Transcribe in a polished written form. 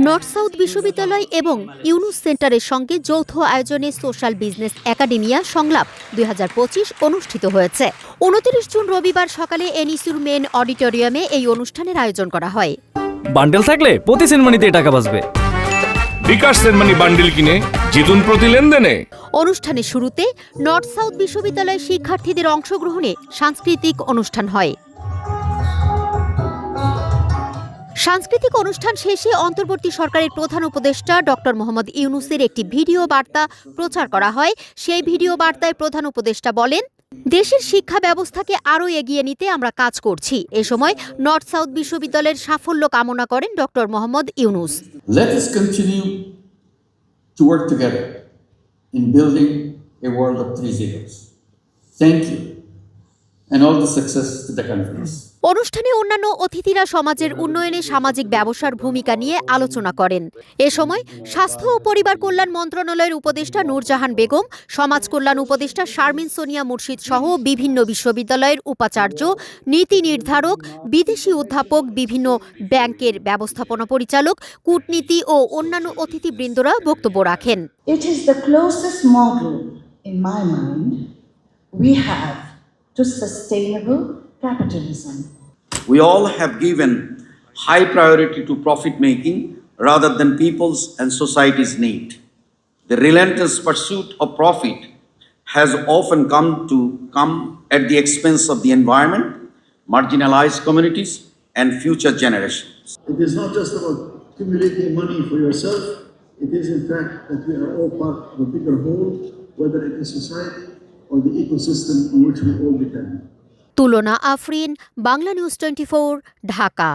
North south বিশ্ববিদ্যালয় এবং ইউনুস সেন্টারের সঙ্গে যৌথ আয়োজনে সোশ্যাল বিজনেস একাডেমিয়া সংলাপ 2025 অনুষ্ঠিত হয়েছে। 29 জুন রবিবার সকালে এনইসির মেন অডিটোরিয়ামে এই অনুষ্ঠানের আয়োজন করা হয়। বান্ডেল থাকলে প্রতি সেনমানিতে টাকা বাঁচবে। বিকাশ সেনমানি বান্ডেল কিনে জিতুন প্রতি লেনদেনে। অনুষ্ঠানের শুরুতে নর্থ সাউথ বিশ্ববিদ্যালয়ের শিক্ষার্থীদের অংশগ্রহণে সাংস্কৃতিক অনুষ্ঠান হয়। সাংস্কৃতিক অনুষ্ঠান শেষে অন্তর্বর্তী সরকারের প্রধান উপদেষ্টা ডক্টর মোহাম্মদ ইউনুসের একটি ভিডিও বার্তা প্রচার করা হয়। সেই ভিডিও বার্তায় প্রধান উপদেষ্টা বলেন, দেশের শিক্ষা ব্যবস্থাকে আরও এগিয়ে নিতে আমরা কাজ করছি। এ সময় নর্থ সাউথ বিশ্ববিদ্যালয়ের সাফল্য কামনা করেন doctor Mohammad Yunus. Let us continue to work together in building a world of 3 zeros. Thank you and all the success to the conference. অনুষ্ঠানে অন্যান্য অতিথিরা সমাজের উন্নয়নে সামাজিক ব্যবসার ভূমিকা নিয়ে আলোচনা করেন। এ সময় স্বাস্থ্য ও পরিবার কল্যাণ মন্ত্রণালয়ের উপদেষ্টা নূরজাহান বেগম, সমাজ কল্যাণ উপদেষ্টা শারমিন সোনিয়া মুর্শিদ সহ বিভিন্ন বিশ্ববিদ্যালয়ের উপাচার্য, নীতি নির্ধারক, বিদেশি অধ্যাপক, বিভিন্ন ব্যাংকের ব্যবস্থাপনা পরিচালক, কূটনীতি ও অন্যান্য অতিথিবৃন্দরা বক্তব্য রাখেন। It is the closest model in my mind we have to sustainable capitalism. We all have given high priority to profit making rather than people's and society's need. The relentless pursuit of profit has often come at the expense of the environment, marginalized communities, and future generations. It is not just about accumulating money for yourself. It is in fact that we are all part of a bigger whole, whether it is society or the ecosystem on which we all depend. তুলনা Afrin, Bangla news 24, Dhaka.